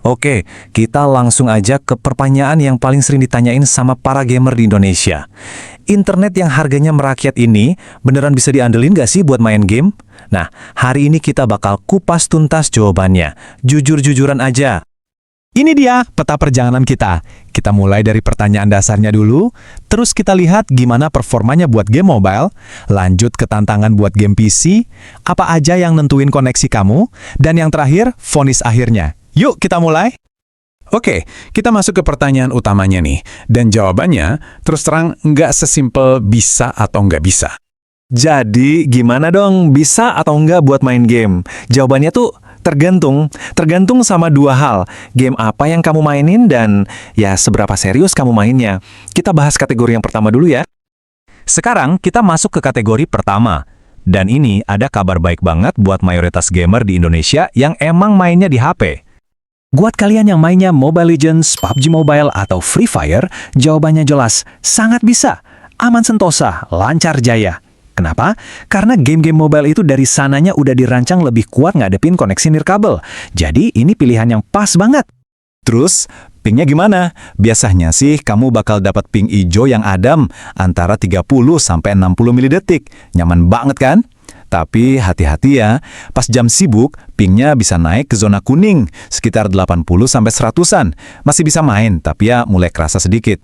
Oke, kita langsung aja ke pertanyaan yang paling sering ditanyain sama para gamer di Indonesia. Internet yang harganya merakyat ini beneran bisa diandelin gak sih buat main game? Nah, hari ini kita bakal kupas tuntas jawabannya. Jujur-jujuran aja. Ini dia peta perjalanan kita. Kita mulai dari pertanyaan dasarnya dulu, terus kita lihat gimana performanya buat game mobile, lanjut ke tantangan buat game PC, apa aja yang nentuin koneksi kamu, dan yang terakhir, vonis akhirnya. Yuk kita mulai. Oke, kita masuk ke pertanyaan utamanya nih. Dan jawabannya, terus terang nggak sesimpel bisa atau nggak bisa. Jadi, gimana dong bisa atau enggak buat main game? Jawabannya tuh tergantung sama dua hal. Game apa yang kamu mainin dan ya seberapa serius kamu mainnya. Kita bahas kategori yang pertama dulu ya. Sekarang kita masuk ke kategori pertama. Dan ini ada kabar baik banget buat mayoritas gamer di Indonesia yang emang mainnya di HP. Buat kalian yang mainnya Mobile Legends, PUBG Mobile, atau Free Fire, jawabannya jelas, sangat bisa. Aman sentosa, lancar jaya. Kenapa? Karena game-game mobile itu dari sananya udah dirancang lebih kuat ngadepin koneksi nirkabel. Jadi ini pilihan yang pas banget. Terus, pingnya gimana? Biasanya sih kamu bakal dapat ping hijau yang adem antara 30-60 milidetik. Nyaman banget kan? Tapi hati-hati ya, pas jam sibuk, pingnya bisa naik ke zona kuning, sekitar 80-100-an. Masih bisa main, tapi ya mulai kerasa sedikit.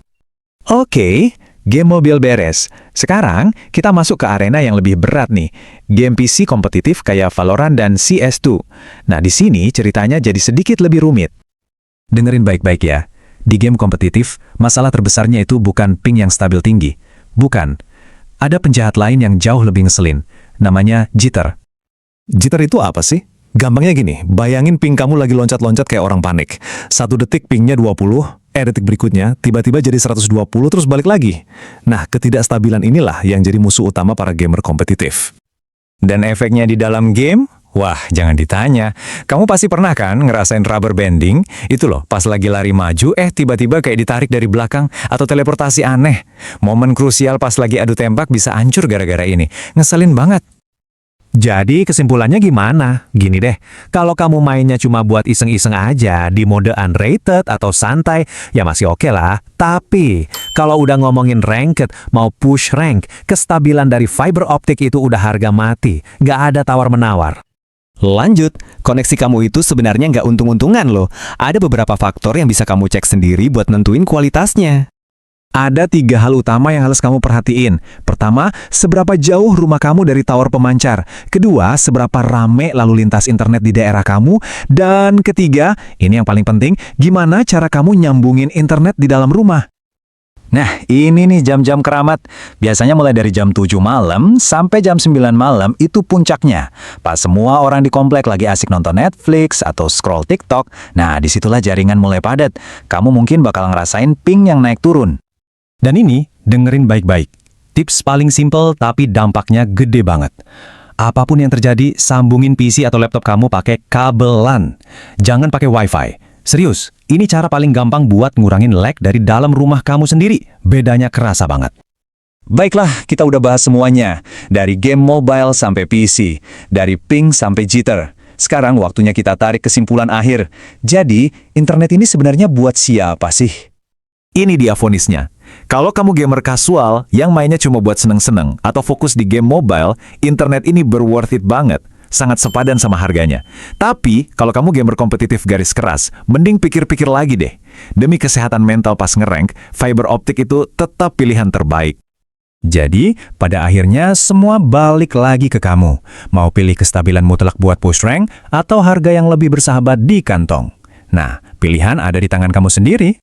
Oke, game mobil beres. Sekarang kita masuk ke arena yang lebih berat nih. Game PC kompetitif kayak Valorant dan CS2. Nah, di sini ceritanya jadi sedikit lebih rumit. Dengerin baik-baik ya. Di game kompetitif, masalah terbesarnya itu bukan ping yang stabil tinggi. Bukan. Ada penjahat lain yang jauh lebih ngeselin. Namanya jitter. Jitter itu apa sih? Gampangnya gini, bayangin ping kamu lagi loncat-loncat kayak orang panik. 1 detik pingnya 20, detik berikutnya tiba-tiba jadi 120 terus balik lagi. Nah, ketidakstabilan inilah yang jadi musuh utama para gamer kompetitif. Dan efeknya di dalam game? Wah, jangan ditanya. Kamu pasti pernah kan ngerasain rubber banding? Itu loh, pas lagi lari maju, tiba-tiba kayak ditarik dari belakang atau teleportasi aneh. Momen krusial pas lagi adu tembak bisa hancur gara-gara ini. Ngeselin banget. Jadi kesimpulannya gimana? Gini deh, kalau kamu mainnya cuma buat iseng-iseng aja di mode unrated atau santai, ya masih oke lah. Tapi kalau udah ngomongin ranked, mau push rank, kestabilan dari fiber optik itu udah harga mati. Nggak ada tawar-menawar. Lanjut, koneksi kamu itu sebenarnya nggak untung-untungan loh. Ada beberapa faktor yang bisa kamu cek sendiri buat nentuin kualitasnya. Ada 3 hal utama yang harus kamu perhatiin. Pertama, seberapa jauh rumah kamu dari tower pemancar. Kedua, seberapa rame lalu lintas internet di daerah kamu. Dan ketiga, ini yang paling penting, gimana cara kamu nyambungin internet di dalam rumah. Nah, ini nih jam-jam keramat. Biasanya mulai dari jam 7 malam sampai jam 9 malam itu puncaknya. Pas semua orang di komplek lagi asik nonton Netflix atau scroll TikTok, nah disitulah jaringan mulai padat. Kamu mungkin bakal ngerasain ping yang naik turun. Dan ini, dengerin baik-baik. Tips paling simple tapi dampaknya gede banget. Apapun yang terjadi, sambungin PC atau laptop kamu pakai kabel LAN. Jangan pakai WiFi. Serius, ini cara paling gampang buat ngurangin lag dari dalam rumah kamu sendiri. Bedanya kerasa banget. Baiklah, kita udah bahas semuanya. Dari game mobile sampai PC. Dari ping sampai jitter. Sekarang waktunya kita tarik kesimpulan akhir. Jadi, internet ini sebenarnya buat siapa sih? Ini dia vonisnya. Kalau kamu gamer kasual yang mainnya cuma buat seneng-seneng atau fokus di game mobile, internet ini worth it banget. Sangat sepadan sama harganya. Tapi, kalau kamu gamer kompetitif garis keras, mending pikir-pikir lagi deh. Demi kesehatan mental pas ngerank, fiber optik itu tetap pilihan terbaik. Jadi, pada akhirnya semua balik lagi ke kamu. Mau pilih kestabilan mutlak buat push rank atau harga yang lebih bersahabat di kantong. Nah, pilihan ada di tangan kamu sendiri.